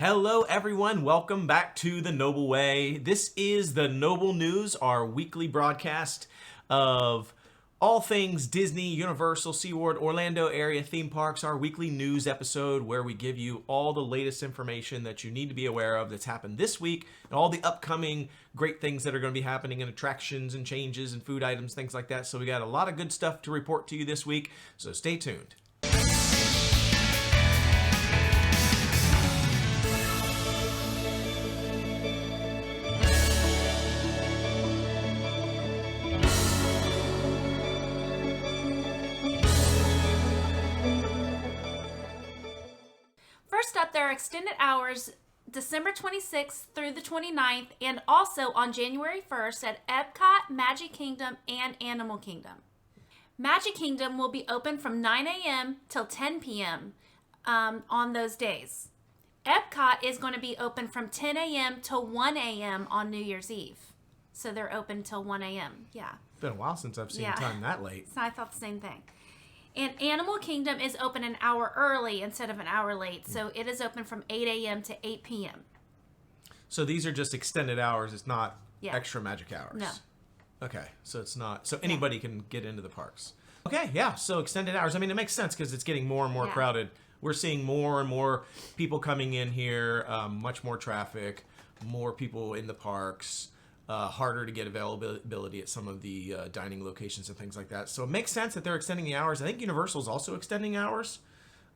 Hello everyone, welcome back to The Noble Way. This is The Noble News, our weekly broadcast of all things Disney, Universal, SeaWorld, Orlando area theme parks, our weekly news episode where we give you all the latest information that you need to be aware of that's happened this week and all the upcoming great things that are going to be happening in attractions and changes and food items, things like that. So we got a lot of good stuff to report to you this week, so stay tuned. First up, there are extended hours December 26th through the 29th and also on January 1st at Epcot, Magic Kingdom, and Animal Kingdom. Magic Kingdom will be open from 9 a.m. till 10 p.m. On those days. Epcot is going to be open from 10 a.m. till 1 a.m. on New Year's Eve. So they're open till 1 a.m. Yeah. It's been a while since I've seen time that late. So I thought the same thing. And Animal Kingdom is open an hour early instead of an hour late. So it is open from 8 a.m. to 8 p.m. So these are just extended hours. It's not extra magic hours. No. Okay. So it's not. So anybody can get into the parks. Okay. Yeah. So extended hours. I mean, it makes sense because it's getting more and more crowded. We're seeing more and more people coming in here, much more traffic, more people in the parks. Harder to get availability at some of the dining locations and things like that. So it makes sense that they're extending the hours. I think Universal's also extending hours.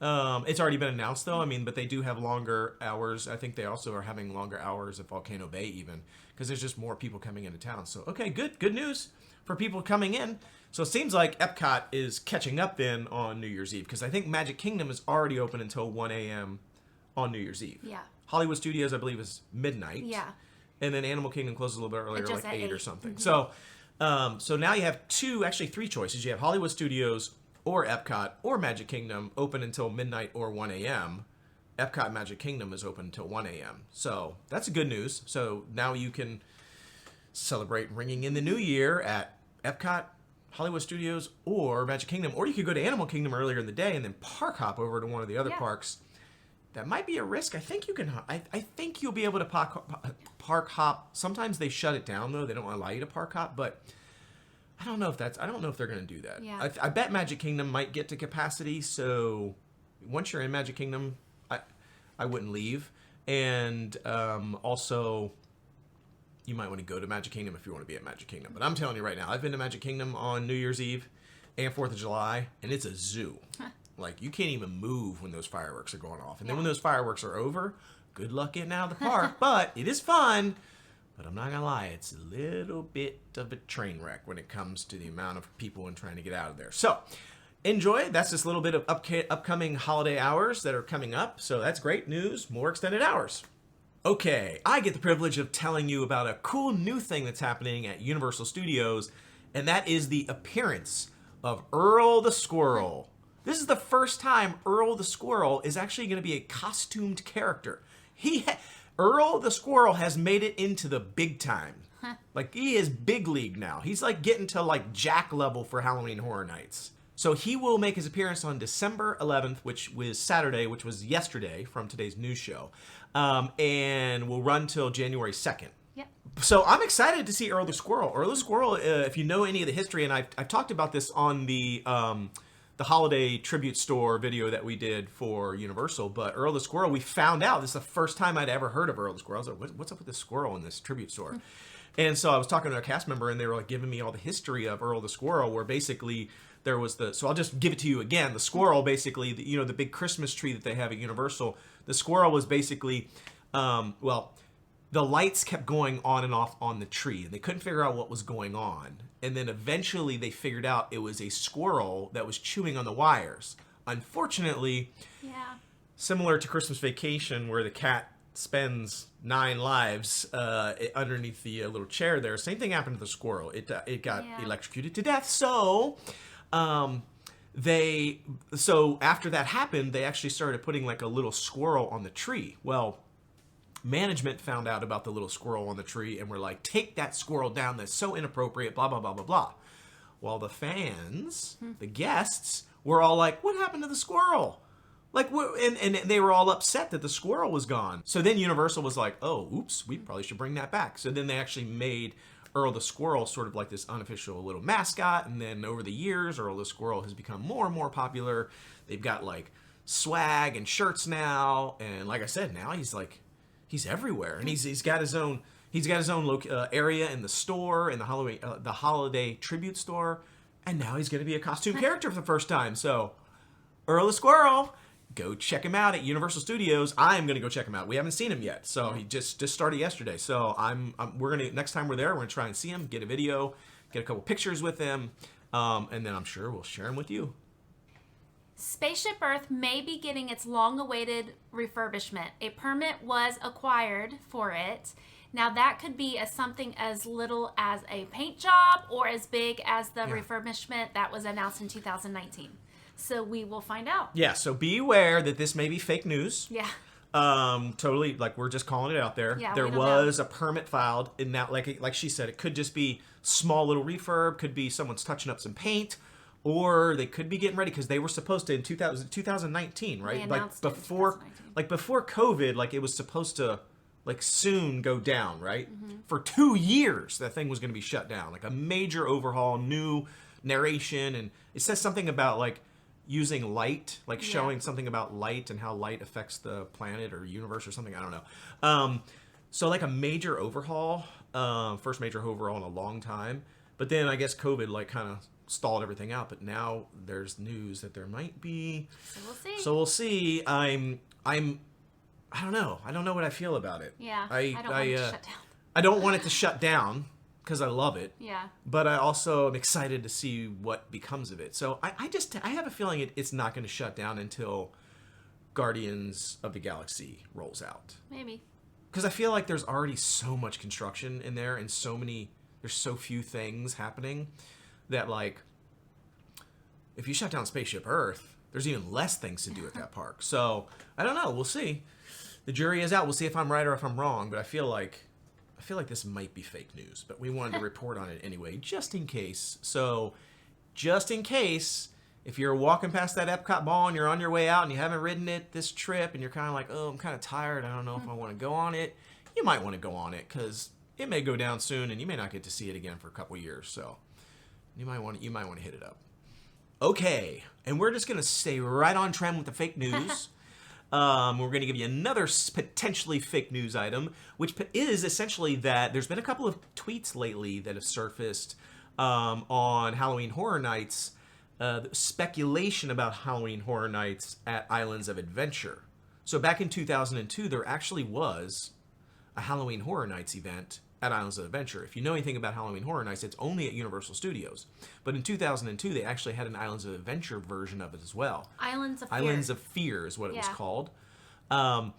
It's already been announced though. I mean, but they do have longer hours. I think they also are having longer hours at Volcano Bay even because there's just more people coming into town. So, okay, good news for people coming in. So it seems like Epcot is catching up then on New Year's Eve because I think Magic Kingdom is already open until 1 a.m. on New Year's Eve. Yeah. Hollywood Studios, I believe, is midnight. Yeah. And then Animal Kingdom closes a little bit earlier, like 8 or something. Mm-hmm. So now you have three choices. You have Hollywood Studios or Epcot or Magic Kingdom open until midnight or 1 a.m. Epcot Magic Kingdom is open until 1 a.m. So that's good news. So now you can celebrate ringing in the new year at Epcot, Hollywood Studios, or Magic Kingdom. Or you could go to Animal Kingdom earlier in the day and then park hop over to one of the other parks. That might be a risk. I think you can. I think you'll be able to park hop. Sometimes they shut it down though. They don't allow you to park hop. But I don't know if they're going to do that. Yeah. I bet Magic Kingdom might get to capacity. So once you're in Magic Kingdom, I wouldn't leave. And also, you might want to go to Magic Kingdom if you want to be at Magic Kingdom. But I'm telling you right now, I've been to Magic Kingdom on New Year's Eve and 4th of July, and it's a zoo. Like, you can't even move when those fireworks are going off. And then when those fireworks are over, good luck getting out of the park. But it is fun. But I'm not going to lie, it's a little bit of a train wreck when it comes to the amount of people and trying to get out of there. So, enjoy. That's just a little bit of upcoming holiday hours that are coming up. So, that's great news. More extended hours. Okay, I get the privilege of telling you about a cool new thing that's happening at Universal Studios. And that is the appearance of Earl the Squirrel. This is the first time Earl the Squirrel is actually going to be a costumed character. Earl the Squirrel has made it into the big time. Like, he is big league now. He's like getting to like Jack level for Halloween Horror Nights. So he will make his appearance on December 11th, which was Saturday, which was yesterday from today's news show, and will run till January 2nd. Yep. So I'm excited to see Earl the Squirrel. Earl the Squirrel, if you know any of the history, and I've talked about this on the holiday tribute store video that we did for Universal, but Earl the Squirrel, we found out, this is the first time I'd ever heard of Earl the Squirrel. I was like, what's up with this squirrel in this tribute store? And so I was talking to a cast member, and they were like giving me all the history of Earl the Squirrel, where basically there was so I'll just give it to you again. The squirrel, basically, the big Christmas tree that they have at Universal, the squirrel was basically, the lights kept going on and off on the tree, and they couldn't figure out what was going on. And then eventually they figured out it was a squirrel that was chewing on the wires. Unfortunately, similar to Christmas Vacation, where the cat spends 9 lives underneath the little chair there, same thing happened to the squirrel. It got electrocuted to death. So after that happened, they actually started putting like a little squirrel on the tree. Well, management found out about the little squirrel on the tree and were like, take that squirrel down, that's so inappropriate, blah, blah, blah, blah, blah. While the fans, the guests, were all like, what happened to the squirrel? Like, and they were all upset that the squirrel was gone. So then Universal was like, oh, oops, we probably should bring that back. So then they actually made Earl the Squirrel sort of like this unofficial little mascot. And then over the years, Earl the Squirrel has become more and more popular. They've got like swag and shirts now. And like I said, now he's everywhere. And he's got his own area in the store, in the holiday tribute store. And now he's going to be a costume character for the first time. So Earl the Squirrel, go check him out at Universal Studios. I'm gonna go check him out. We haven't seen him yet, so he just started yesterday. So we're gonna, next time we're there, we're gonna try and see him, get a video, get a couple pictures with him, and then I'm sure we'll share him with you. Spaceship Earth may be getting its long-awaited refurbishment. A permit was acquired for it. Now that could be something as little as a paint job or as big as the refurbishment that was announced in 2019. So we will find out. Yeah, so be aware that this may be fake news. Yeah. Totally, like we're just calling it out there. Yeah, there was a permit filed, in that, like she said, it could just be small little refurb, could be someone's touching up some paint, or they could be getting ready because they were supposed to in 2019, right? Like before COVID, like it was supposed to like soon go down, right? Mm-hmm. For 2 years, that thing was going to be shut down, like a major overhaul, new narration, and it says something about like using light, like showing something about light and how light affects the planet or universe or something. I don't know. So like a major overhaul, first major overhaul in a long time. But then I guess COVID like kind of stalled everything out. But now there's news that there might be. So we'll see. I don't know. I don't know what I feel about it. Yeah. I don't want it to shut down. I don't want it to shut down, because I love it. Yeah. But I also am excited to see what becomes of it. So I have a feeling it's not going to shut down until Guardians of the Galaxy rolls out. Maybe. Because I feel like there's already so much construction in there and there's so few things happening that, like, if you shut down Spaceship Earth, there's even less things to do at that park. So I don't know. We'll see. The jury is out. We'll see if I'm right or if I'm wrong. But I feel like this might be fake news, but we wanted to report on it anyway, just in case. So, just in case, if you're walking past that Epcot ball and you're on your way out and you haven't ridden it this trip and you're kind of like, oh, I'm kind of tired, I don't know if I want to go on it, you might want to go on it because it may go down soon and you may not get to see it again for a couple years. So, you might want to hit it up. Okay, and we're just going to stay right on trend with the fake news. We're going to give you another potentially fake news item, which is essentially that there's been a couple of tweets lately that have surfaced on Halloween Horror Nights, speculation about Halloween Horror Nights at Islands of Adventure. So back in 2002, there actually was a Halloween Horror Nights event at Islands of Adventure. If you know anything about Halloween Horror Nights, it's only at Universal Studios. But in 2002, they actually had an Islands of Adventure version of it as well. Islands of Fear is what it was called. And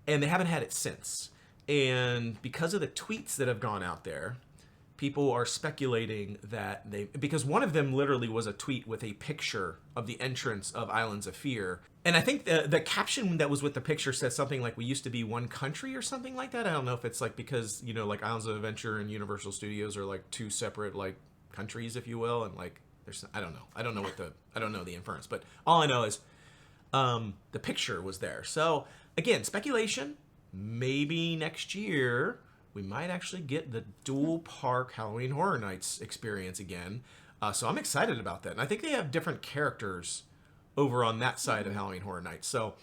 they haven't had it since. And because of the tweets that have gone out there, people are speculating that because one of them literally was a tweet with a picture of the entrance of Islands of Fear. And I think the caption that was with the picture said something like, we used to be one country or something like that. I don't know if it's like because, like Islands of Adventure and Universal Studios are like two separate like countries, if you will. And like, I don't know. I don't know the inference, but all I know is the picture was there. So again, speculation, maybe next year we might actually get the dual park Halloween Horror Nights experience again. So I'm excited about that. And I think they have different characters over on that side of Halloween Horror Nights. So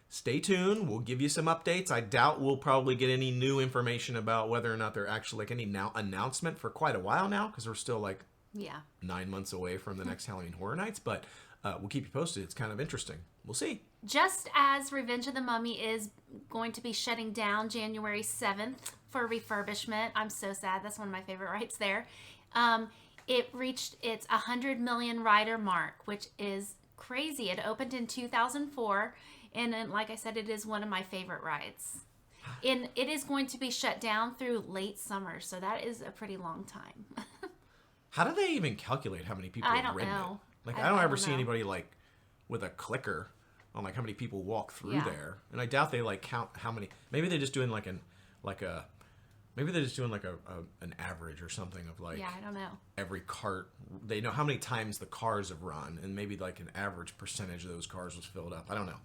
stay tuned. We'll give you some updates. I doubt we'll probably get any new information about whether or not they're actually like any announcement for quite a while now, because we're still like 9 months away from the next Halloween Horror Nights. But we'll keep you posted. It's kind of interesting. We'll see. Just as Revenge of the Mummy is going to be shutting down January 7th for refurbishment, I'm so sad. That's one of my favorite rides there. It reached its 100 million rider mark, which is crazy. It opened in 2004, and like I said, it is one of my favorite rides. And it is going to be shut down through late summer, so that is a pretty long time. How do they even calculate how many people have ridden it? Like, I don't ever see anybody like with a clicker on like how many people walk through there, and I doubt they like count how many. Maybe they're just doing like a Maybe they're just doing like an average or something of like Yeah, I don't know. every cart. They know how many times the cars have run, and maybe like an average percentage of those cars was filled up. I don't know.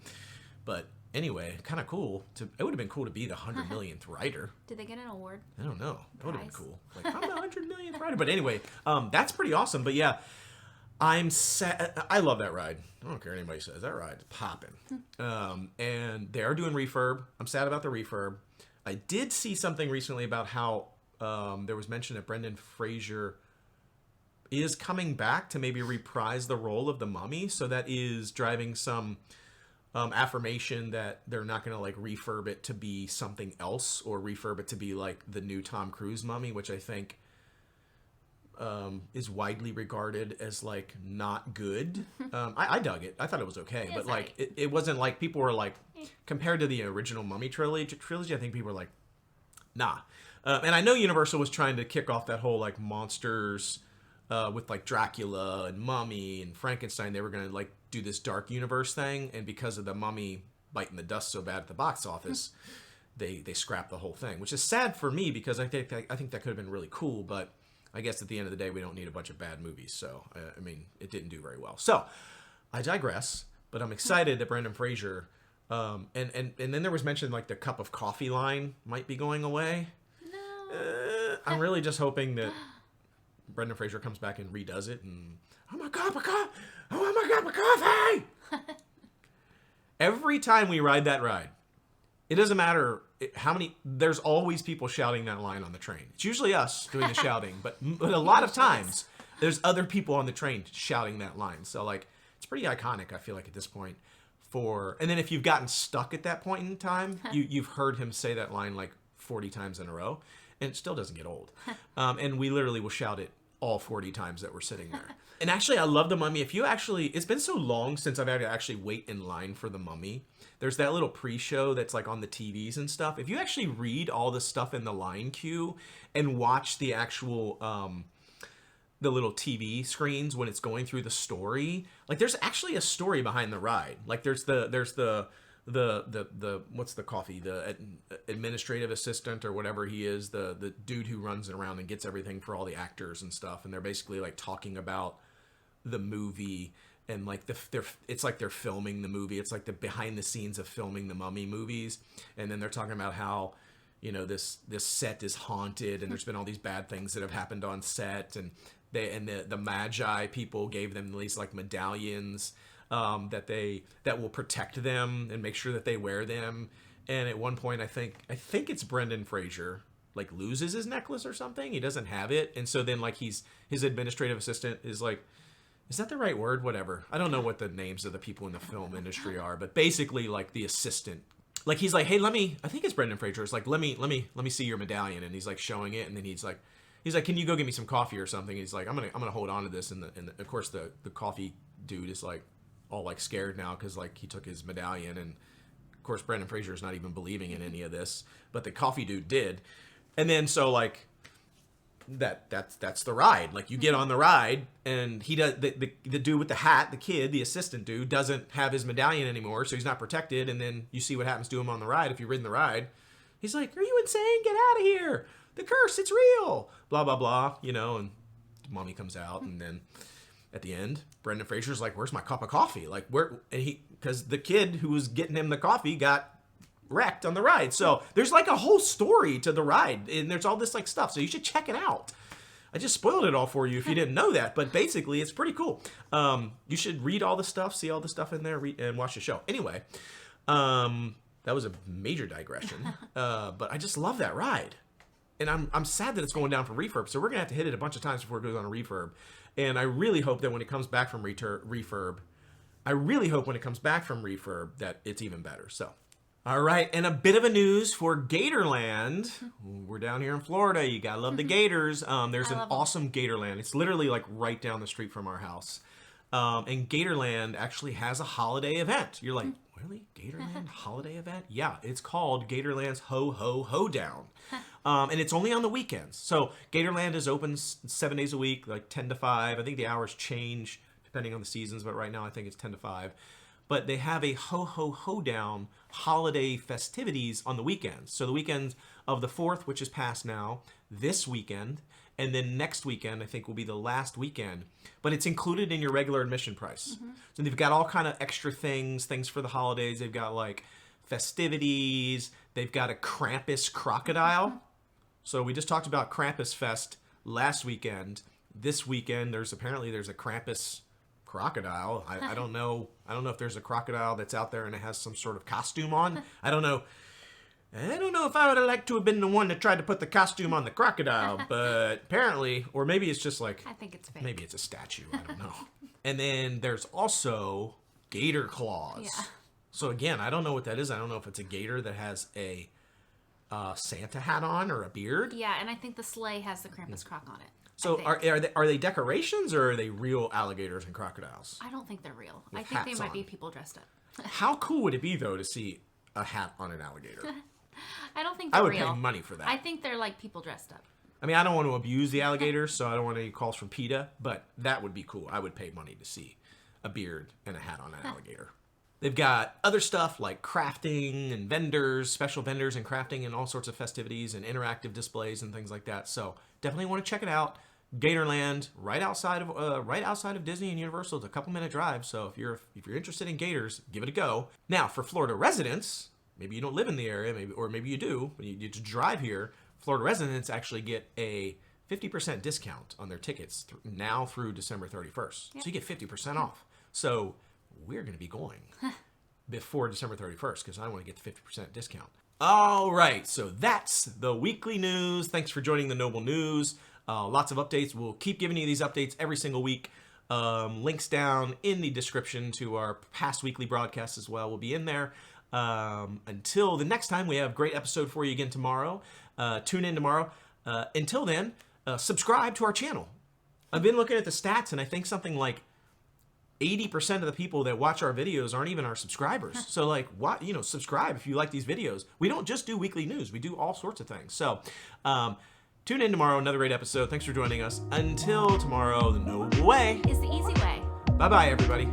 But anyway, kind of cool. It would have been cool to be the 100 millionth rider. Did they get an award? I don't know. That would have been Prize? cool. Like, I'm the 100 millionth rider. But anyway, that's pretty awesome. But yeah, I'm sad. I love that ride. I don't care what anybody says. That ride's popping. And they are doing refurb. I'm sad about the refurb. I did see something recently about how there was mention that Brendan Fraser is coming back to maybe reprise the role of the Mummy. So that is driving some affirmation that they're not going to like refurb it to be something else or refurb it to be like the new Tom Cruise Mummy, which I think is widely regarded as like not good. I dug it. I thought it was okay, but like it wasn't like people were like compared to the original Mummy trilogy. I think people were like, nah. And I know Universal was trying to kick off that whole like monsters with like Dracula and Mummy and Frankenstein. They were gonna like do this dark universe thing, and because of the Mummy biting the dust so bad at the box office, they scrapped the whole thing, which is sad for me because I think that could have been really cool, but I guess at the end of the day, we don't need a bunch of bad movies. So, I mean, it didn't do very well. So, I digress, but I'm excited that Brendan Fraser, and then there was mention like the cup of coffee line might be going away. No. I'm really just hoping that Brendan Fraser comes back and redoes it and, oh my cup of coffee! Oh my cup of coffee! Every time we ride that ride, it doesn't matter how many, there's always people shouting that line on the train. It's usually us doing the shouting, but a lot of times there's other people on the train shouting that line. So like, it's pretty iconic, I feel like at this point and then if you've gotten stuck at that point in time, you've heard him say that line like 40 times in a row and it still doesn't get old. And we literally will shout it all 40 times that we're sitting there. And actually, I love the Mummy. It's been so long since I've had to actually wait in line for the Mummy. There's that little pre-show that's like on the TVs and stuff. If you actually read all the stuff in the line queue and watch the actual, the little TV screens when it's going through the story, like there's actually a story behind the ride. Like there's the what's the coffee? The administrative assistant or whatever he is, the dude who runs around and gets everything for all the actors and stuff. And they're basically like talking about the movie and like it's like they're filming the movie. It's like the behind the scenes of filming the Mummy movies. And then they're talking about how, you know, this set is haunted and there's been all these bad things that have happened on set. And the Magi people gave them these like medallions that will protect them and make sure that they wear them. And at one point, I think it's Brendan Fraser like loses his necklace or something. He doesn't have it, and so then like his administrative assistant is like, is that the right word? Whatever. I don't know what the names of the people in the film industry are, but basically like the assistant, like he's like, hey, I think it's Brendan Fraser. It's like, let me see your medallion, and he's like showing it, and then he's like, can you go get me some coffee or something? He's like, I'm gonna hold on to this, and of course the coffee dude is like all like scared now because like he took his medallion, and of course Brendan Fraser is not even believing in any of this, but the coffee dude did. And then so like that's the ride. Like you get on the ride and he does the dude with the hat, the kid, the assistant dude doesn't have his medallion anymore, so he's not protected. And then you see what happens to him on the ride if you've ridden the ride. He's like, are you insane? Get out of here. The curse, it's real. Blah, blah, blah. You know, and Mommy comes out, and then at the end, Brendan Fraser's like, where's my cup of coffee? Like, because the kid who was getting him the coffee got wrecked on the ride. So there's like a whole story to the ride, and there's all this like stuff. So you should check it out. I just spoiled it all for you if you didn't know that, but basically it's pretty cool. You should read all the stuff, see all the stuff in there, and watch the show. Anyway, that was a major digression, but I just love that ride. And I'm sad that it's going down for refurb, so we're going to have to hit it a bunch of times before it goes on a refurb. And I really hope that when it comes back from refurb, that it's even better. So, all right, and a bit of a news for Gatorland. We're down here in Florida. You got to love the Gators. There's an awesome Gatorland. It's literally like right down the street from our house. And Gatorland actually has a holiday event. You're like, really? Gatorland holiday event? Yeah, it's called Gatorland's Ho Ho Hoedown. And it's only on the weekends. So Gatorland is open 7 days a week, like 10 to 5. I think the hours change depending on the seasons, but right now I think it's 10 to 5. but they have a ho-ho-ho-down holiday festivities on the weekends. So the weekend of the 4th, which is past now, this weekend, and then next weekend, I think, will be the last weekend. But it's included in your regular admission price. So they've got all kind of extra things for the holidays. They've got, like, festivities. They've got a Krampus crocodile. So we just talked about Krampus Fest last weekend. This weekend, there's a Krampus crocodile. I don't know if there's a crocodile that's out there and it has some sort of costume on. I don't know if I would have liked to have been the one that tried to put the costume on the crocodile, but apparently, or maybe it's just like, I think it's fake. Maybe it's a statue. I don't know. And then there's also gator claws. Yeah. So again, I don't know what that is. I don't know if it's a gator that has a Santa hat on or a beard. Yeah, and I think the sleigh has the Krampus croc on it. So are they decorations or are they real alligators and crocodiles? I don't think they're real. With I think they hats might on. be people dressed up. How cool would it be though to see a hat on an alligator? I don't think they're I would real. pay money for that. I think they're like people dressed up. I mean, I don't want to abuse the alligators, so I don't want any calls from PETA, but that would be cool. I would pay money to see a beard and a hat on an alligator. They've got other stuff like crafting and vendors, special vendors and crafting and all sorts of festivities and interactive displays and things like that. So definitely want to check it out. Gatorland, right outside of Disney and Universal. It's a couple-minute drive. So if you're interested in gators, give it a go. Now, for Florida residents, maybe you don't live in the area, maybe you do, but you just drive here. Florida residents actually get a 50% discount on their tickets now through December 31st. Yep. So you get 50% off. So we're going to be going before December 31st because I want to get the 50% discount. All right, so that's the weekly news. Thanks for joining the Noble News. Lots of updates. We'll keep giving you these updates every single week. Links down in the description to our past weekly broadcasts as well will be in there. Until the next time, we have a great episode for you again tomorrow. Tune in tomorrow. Until then, subscribe to our channel. I've been looking at the stats, and I think something like 80% of the people that watch our videos aren't even our subscribers. So, like, what, subscribe if you like these videos. We don't just do weekly news. We do all sorts of things. So, tune in tomorrow, another great episode. Thanks for joining us. Until tomorrow, the Noble Way is the easy way. Bye-bye, everybody.